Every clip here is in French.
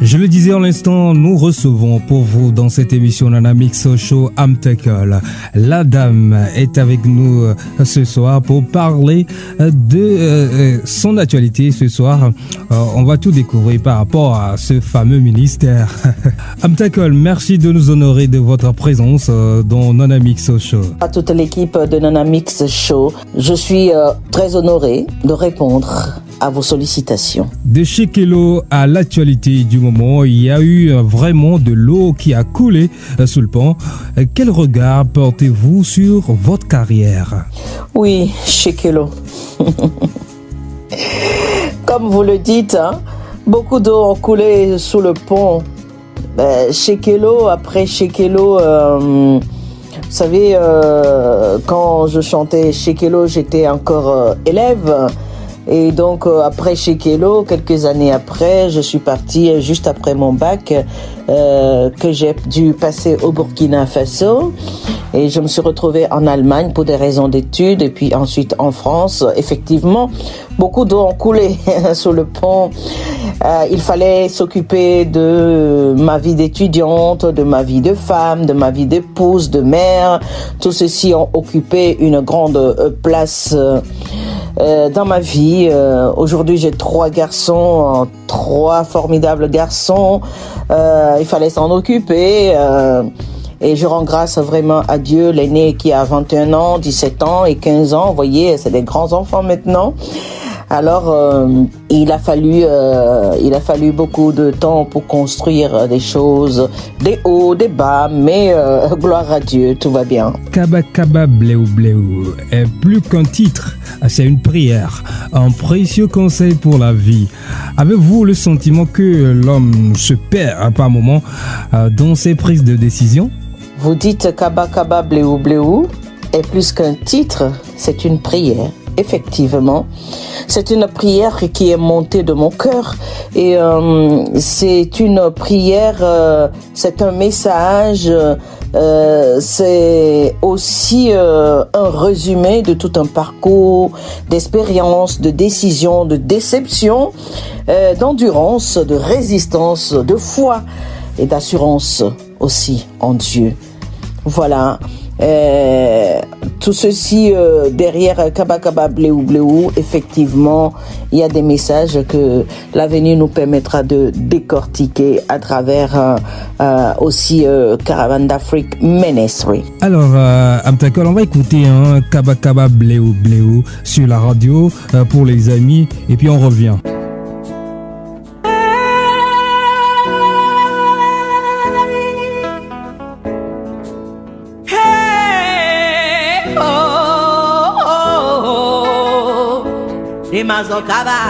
Je le disais en l'instant, nous recevons pour vous dans cette émission Nana Mix Show Amtekol. La dame est avec nous ce soir pour parler de son actualité. Ce soir, on va tout découvrir par rapport à ce fameux ministère. Amtekol, merci de nous honorer de votre présence dans Nana Mix Show. À toute l'équipe de Nana Mix Show, je suis très honoré de répondre à vos sollicitations. De Shekelo à l'actualité du moment, il y a eu vraiment de l'eau qui a coulé sous le pont. Quel regard portez-vous sur votre carrière? Oui, Shekelo. Comme vous le dites, hein, beaucoup d'eau ont coulé sous le pont. Shekelo, après Shekelo, vous savez, quand je chantais Shekelo, j'étais encore élève. Et donc, après Shekelo, quelques années après, je suis partie juste après mon bac, que j'ai dû passer au Burkina Faso. Et je me suis retrouvée en Allemagne pour des raisons d'études. Et puis ensuite en France, effectivement, beaucoup d'eau ont coulé sous le pont. Il fallait s'occuper de ma vie d'étudiante, de ma vie de femme, de ma vie d'épouse, de mère. Tout ceci ont occupé une grande place dans ma vie. Aujourd'hui, j'ai 3 garçons, 3 formidables garçons. Il fallait s'en occuper. Et je rends grâce vraiment à Dieu, l'aîné qui a 21 ans, 17 ans et 15 ans. Vous voyez, c'est des grands enfants maintenant. Alors, il a fallu beaucoup de temps pour construire des choses, des hauts, des bas, mais gloire à Dieu, tout va bien. Kaba Kaba Bléou Bléou est plus qu'un titre, c'est une prière, un précieux conseil pour la vie. Avez-vous le sentiment que l'homme se perd par moment dans ses prises de décision? Vous dites Kaba Kaba Bléou Bléou est plus qu'un titre, c'est une prière. Effectivement, c'est une prière qui est montée de mon cœur et c'est une prière, c'est un message, c'est aussi un résumé de tout un parcours d'expérience, de décision, de déception, d'endurance, de résistance, de foi et d'assurance aussi en Dieu. Voilà. Tout ceci derrière Kaba Kaba Bléou Bléou, effectivement, il y a des messages que l'avenir nous permettra de décortiquer à travers aussi Caravane d'Afrique Ministry. Alors, Amtekol, on va écouter Kaba Kaba Bléou Bléou sur la radio pour les amis et puis on revient. Des mazons kaba,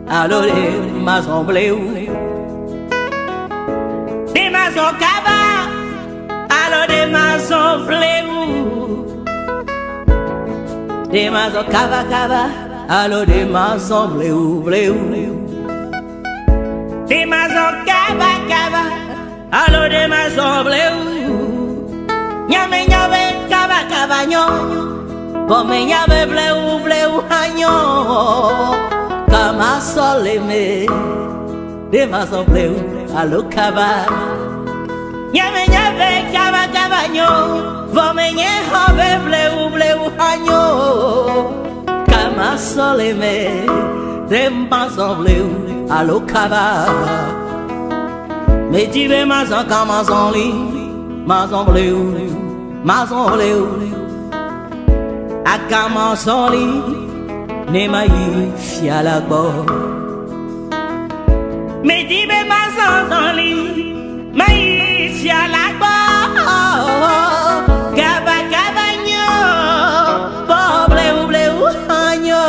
alors des mazons bléou. Des mazons kaba, alors des mazons bléou. Des mazons kaba kaba, alors des mazons bléou bléou. Des mazons kaba kaba, alors des mazons bléou. Nyame nyame kaba kaba nyon. Comme y avait bléou bléou agnon, comme un sol aimé, des maisons bléou à l'eau cabane. Y'avait caba cabagnon, comme y avait bléou bléou agnon, comme un sol aimé, des maisons bléou à l'eau cabane. Mais tu veux maison comme maison lit, maison bléou, maison bléou. Akama soli ne maïs à la bord. Mais dis ma soli maïs à la bord. Gaba gabagno, poble ou bleu agno.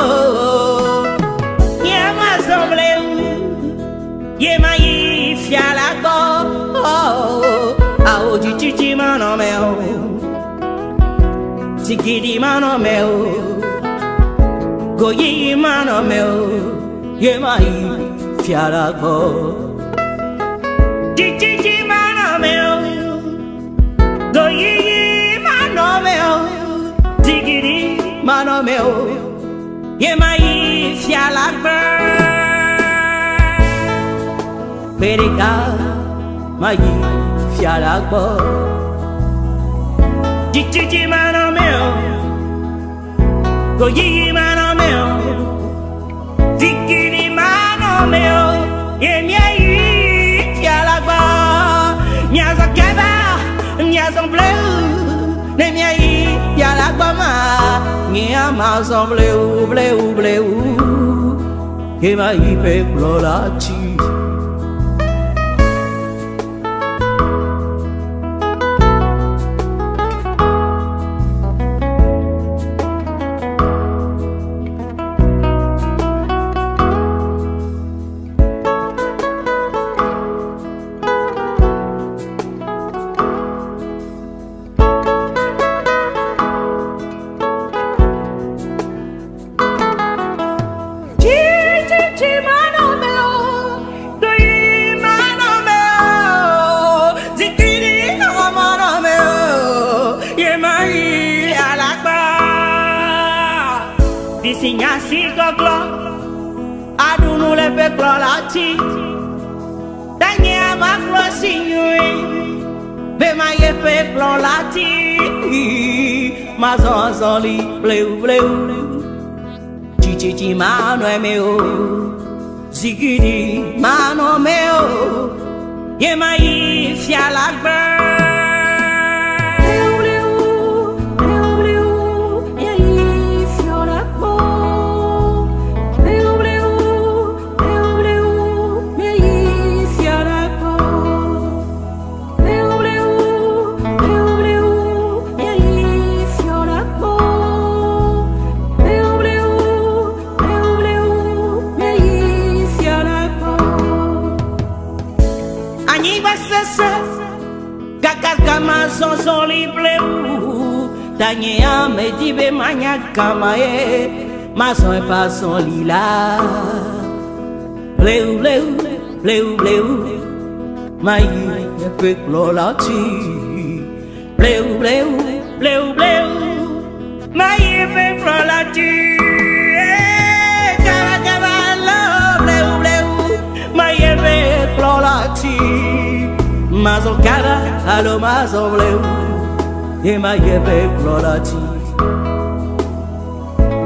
Y'a ma bleu, y'a maïs à la bord. Ah oh tu m'en emmènes. Tikidi mano meu, goyi mano meu, ye mai fiarago. Tikidi mano meu, goyi mano meu, tikidi mano meu, ye mai fiarago. Pereka mai fialagbo Chichi mano meo Goyi mano meo Zikiri mano meo Ye miei fialagbo Nyazo keba Nyazo bleu Ne miei fialagbo ma Nya mazo bleu bleu bleu Ke mai pe plolachi Disinya si goglo Adunu lepe klolati Danya maklo sinyui Bema yepe klolati Mazozoli bleu bleu Chichichi mano e meo Zigidi mano meo Yema yi fialagba Zonzoli bleu Danya me dibe manya kamae Mazon pa son lila Bleu bleu bleu bleu Mai pe klolati Bleu bleu bleu bleu Mai pe klolati Kala kala bleu bleu Mai pe klolati Mazon cara, allo mazon bleu E ma yebe klolati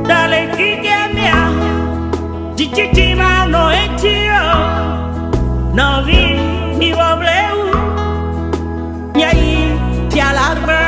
Dale kike mia Chichichi mano etio No vi ni wo bleu Nyai fialagba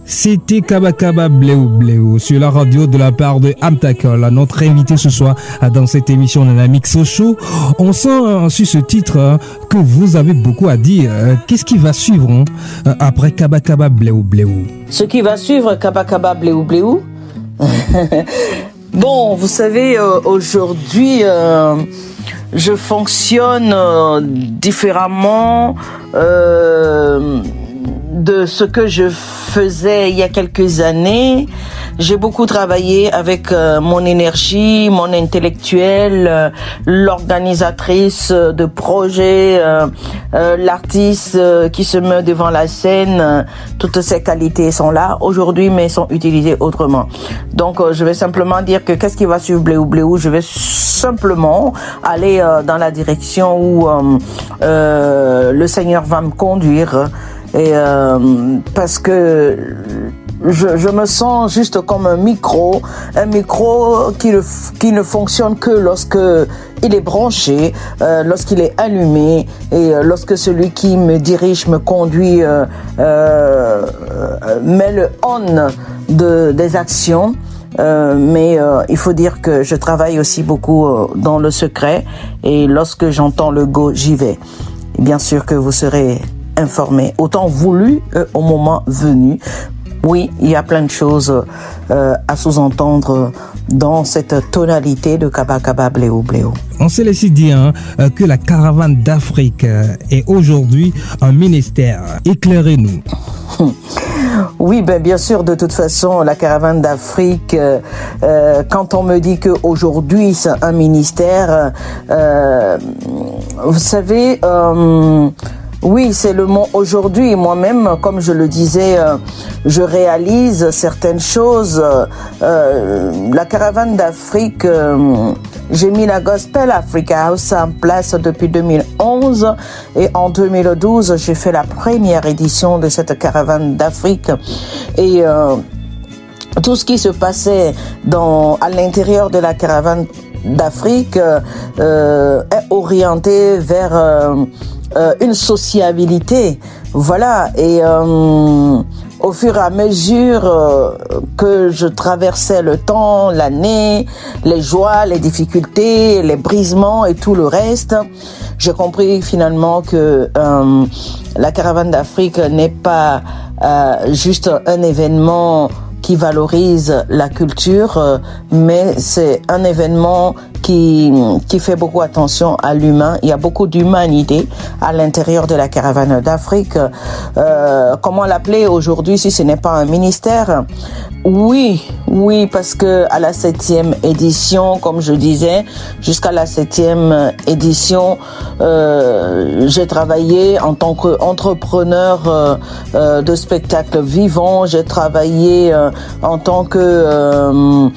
C'était Kabakaba Bleu Bleu sur la radio de la part de Amtakol, notre invité ce soir dans cette émission de la Mixo Show. On sent sur ce titre que vous avez beaucoup à dire. Qu'est-ce qui va suivre après Kabakaba Bleu Bleu? Ce qui va suivre Kabakaba Bleu Bleu Bon, vous savez, aujourd'hui, je fonctionne différemment de ce que je faisais il y a quelques années. J'ai beaucoup travaillé avec mon énergie, mon intellectuel, l'organisatrice de projets, l'artiste qui se met devant la scène. Toutes ces qualités sont là aujourd'hui, mais sont utilisées autrement. Donc, je vais simplement dire que qu'est-ce qui va suivre Bleu Bleu? Je vais simplement aller dans la direction où le Seigneur va me conduire. Et parce que je me sens juste comme un micro qui ne fonctionne que lorsque il est branché, lorsqu'il est allumé et lorsque celui qui me dirige, me conduit, met le on des actions. Mais il faut dire que je travaille aussi beaucoup dans le secret et lorsque j'entends le go, j'y vais. Et bien sûr que vous serez informé, autant voulu au moment venu. Oui, il y a plein de choses à sous-entendre dans cette tonalité de Kabakaba Bleu Bleu. On s'est laissé dire que la caravane d'Afrique est aujourd'hui un ministère. Éclairez-nous. Oui, ben bien sûr, de toute façon, la caravane d'Afrique, quand on me dit qu'aujourd'hui c'est un ministère, vous savez, Oui, c'est le mot aujourd'hui. Moi-même, comme je le disais, je réalise certaines choses. La caravane d'Afrique, j'ai mis la Gospel Africa House en place depuis 2011 et en 2012, j'ai fait la première édition de cette caravane d'Afrique et tout ce qui se passait à l'intérieur de la caravane d'Afrique est orienté vers une sociabilité, voilà. Et au fur et à mesure que je traversais le temps, l'année, les joies, les difficultés, les brisements et tout le reste, j'ai compris finalement que la caravane d'Afrique n'est pas juste un événement qui valorise la culture, mais c'est un événement qui fait beaucoup attention à l'humain. Il y a beaucoup d'humanité à l'intérieur de la caravane d'Afrique. Comment l'appeler aujourd'hui si ce n'est pas un ministère? Oui, parce que à la 7e édition, comme je disais, jusqu'à la 7e édition, j'ai travaillé en tant qu'entrepreneur de spectacles vivants. J'ai travaillé en tant que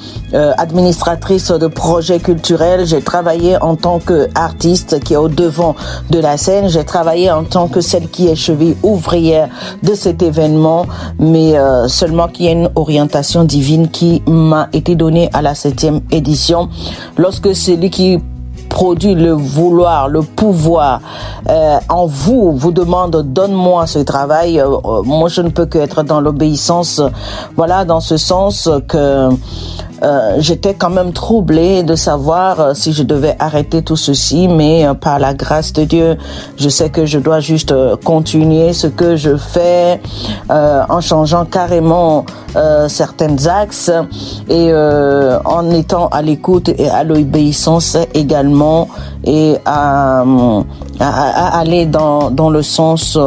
administratrice de projets culturels. J'ai travaillé en tant qu'artiste qui est au devant de la scène. J'ai travaillé en tant que celle qui est cheville ouvrière de cet événement, mais seulement qu'il y a une orientation divine qui m'a été donnée à la 7e édition. Lorsque celui qui produit le vouloir, le pouvoir en vous demande donne-moi ce travail, moi je ne peux qu'être dans l'obéissance. Voilà, dans ce sens que j'étais quand même troublée de savoir si je devais arrêter tout ceci, mais par la grâce de Dieu, je sais que je dois juste continuer ce que je fais en changeant carrément certains axes et en étant à l'écoute et à l'obéissance également, et à aller dans le sens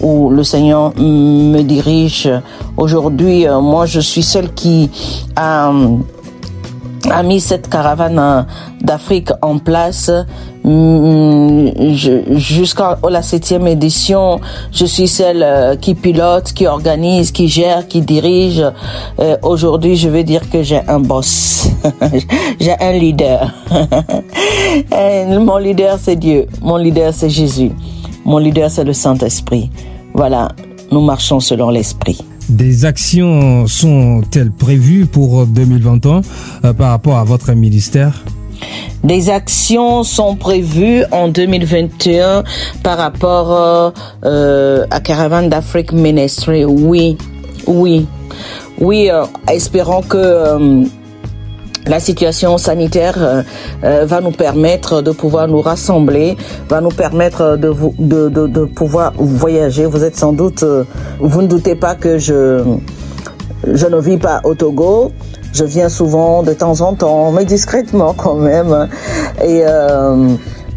où le Seigneur me dirige. Aujourd'hui, moi je suis celle qui a mis cette caravane d'Afrique en place. Jusqu'à la 7e édition, je suis celle qui pilote, qui organise, qui gère, qui dirige. Aujourd'hui, je veux dire que j'ai un boss. J'ai un leader. Mon leader, c'est Dieu. Mon leader, c'est Jésus. Mon leader, c'est le Saint-Esprit. Voilà, nous marchons selon l'Esprit. Des actions sont-elles prévues pour 2021 par rapport à votre ministère? Des actions sont prévues en 2021 par rapport à Caravane d'Afrique Ministry. Oui, espérons que la situation sanitaire va nous permettre de pouvoir nous rassembler, va nous permettre de pouvoir voyager. Vous êtes sans doute, vous ne doutez pas que je ne vis pas au Togo. Je viens souvent de temps en temps, mais discrètement quand même. Et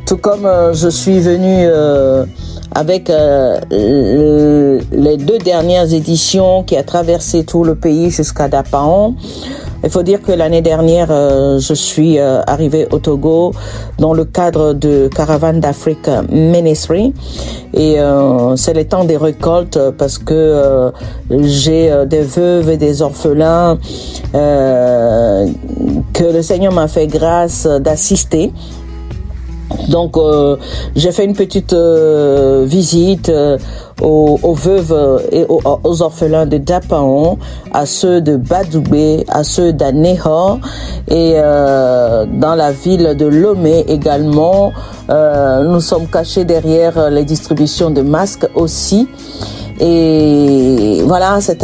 tout comme je suis venue avec les 2 dernières éditions qui a traversé tout le pays jusqu'à Dapaon. Il faut dire que l'année dernière, je suis arrivée au Togo dans le cadre de Caravane d'Afrique Ministry. Et c'est le temps des récoltes parce que j'ai des veuves et des orphelins que le Seigneur m'a fait grâce d'assister. Donc j'ai fait une petite visite aux veuves et aux orphelins de Dapaon, à ceux de Badoubé, à ceux d'Aného et dans la ville de Lomé également. Nous sommes cachés derrière les distributions de masques aussi. Et voilà, c'est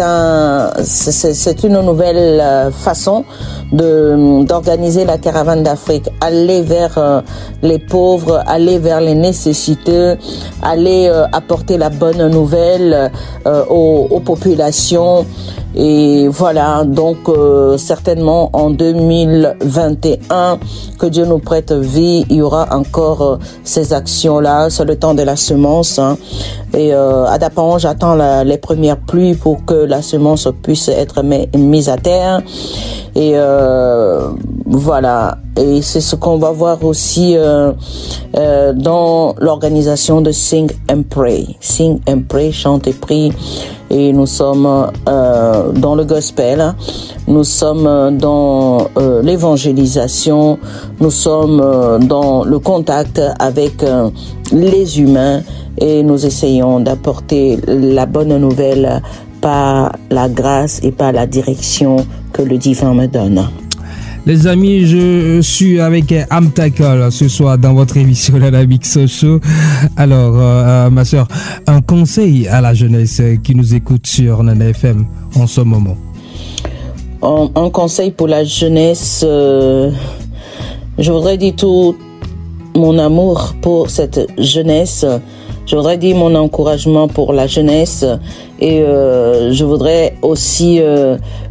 une nouvelle façon d'organiser la caravane d'Afrique, aller vers les pauvres, aller vers les nécessiteux, aller apporter la bonne nouvelle aux populations. Et voilà, donc certainement en 2021, que Dieu nous prête vie, il y aura encore ces actions-là. C'est le temps de la semence. Hein. Et à Dapan, j'attends les premières pluies pour que la semence puisse être mise à terre. Et voilà. Et c'est ce qu'on va voir aussi dans l'organisation de Sing and Pray. Sing and Pray, chante et prie. Et nous sommes dans le gospel, nous sommes dans l'évangélisation, nous sommes dans le contact avec les humains et nous essayons d'apporter la bonne nouvelle par la grâce et par la direction que le divin me donne. Les amis, je suis avec Amtakol ce soir dans votre émission La Mix Show. Alors, ma soeur, un conseil à la jeunesse qui nous écoute sur Nana FM en ce moment. Un conseil pour la jeunesse, je voudrais dire tout mon amour pour cette jeunesse. Je voudrais dire mon encouragement pour la jeunesse et je voudrais aussi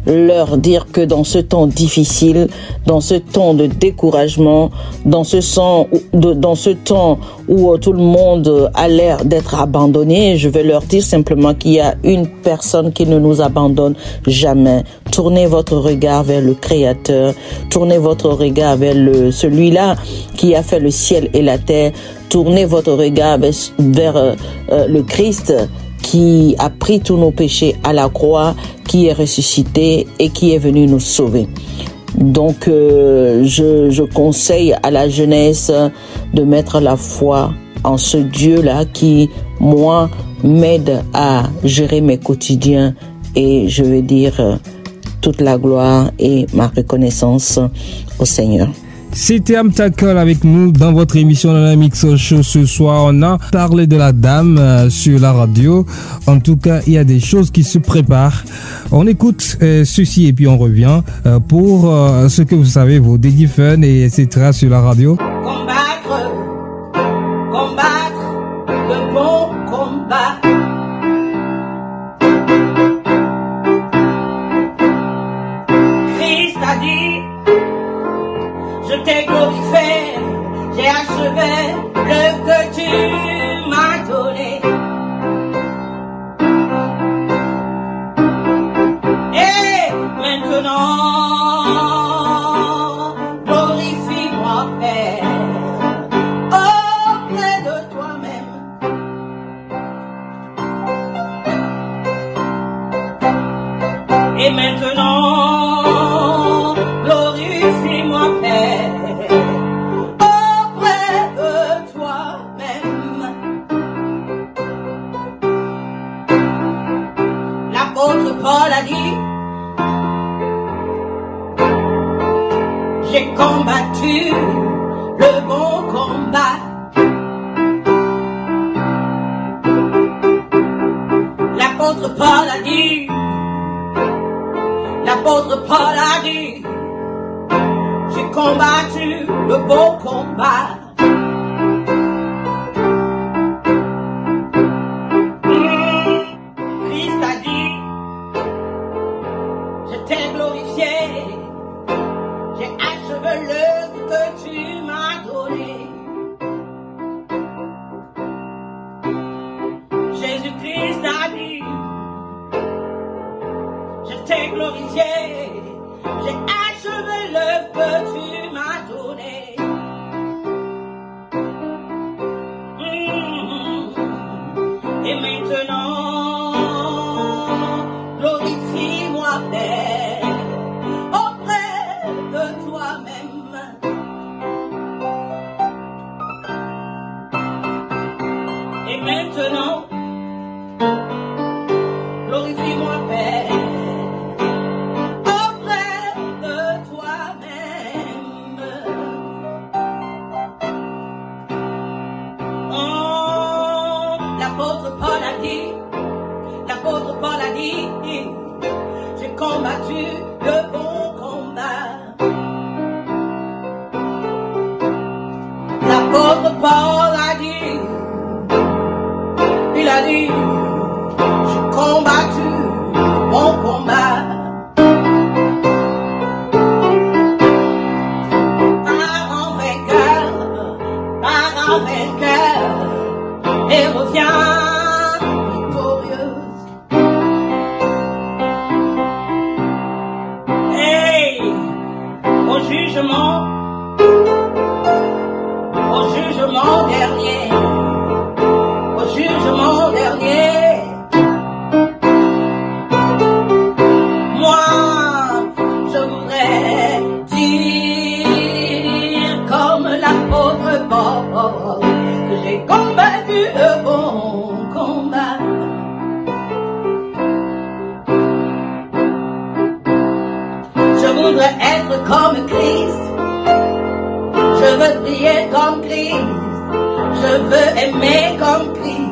leur dire que dans ce temps difficile, dans ce temps de découragement, dans ce temps où tout le monde a l'air d'être abandonné, je vais leur dire simplement qu'il y a une personne qui ne nous abandonne jamais. Tournez votre regard vers le Créateur, tournez votre regard vers celui-là qui a fait le ciel et la terre. Tournez votre regard vers le Christ qui a pris tous nos péchés à la croix, qui est ressuscité et qui est venu nous sauver. Donc, je conseille à la jeunesse de mettre la foi en ce Dieu-là qui, moi, m'aide à gérer mes quotidiens et je vais dire toute la gloire et ma reconnaissance au Seigneur. C'était Amtakol avec nous dans votre émission de la Mix Show ce soir. On a parlé de la dame sur la radio. En tout cas, il y a des choses qui se préparent. On écoute ceci et puis on revient pour ce que vous savez, vos dédits fun et etc. sur la radio. Combattre le bon combat. Christ a dit, je t'ai glorifié, j'ai achevé le que tu m'as donné. Et maintenant, glorifie-moi, Père, auprès de toi-même. Et maintenant, glorifie-moi, Père, auprès de toi-même. L'apôtre Paul a dit, j'ai combattu le bon combat. L'apôtre Paul a dit, j'ai combattu le bon combat. Christ a dit, je t'ai glorifié, j'ai achevé l'œuvre que tu m'as donnée. Jésus-Christ a dit, je t'ai glorifié, j'ai achevé l'œuvre que tu m'as donnée. Et maintenant, glorifie-moi, Père, auprès de toi-même. Et maintenant, glorifie-moi, Père, l'apôtre Paul a dit, j'ai combattu le bon combat. L'apôtre Paul a dit, il a dit, j'ai combattu le bon combat. voudrais être comme Christ. Je veux prier comme Christ. Je veux aimer comme Christ.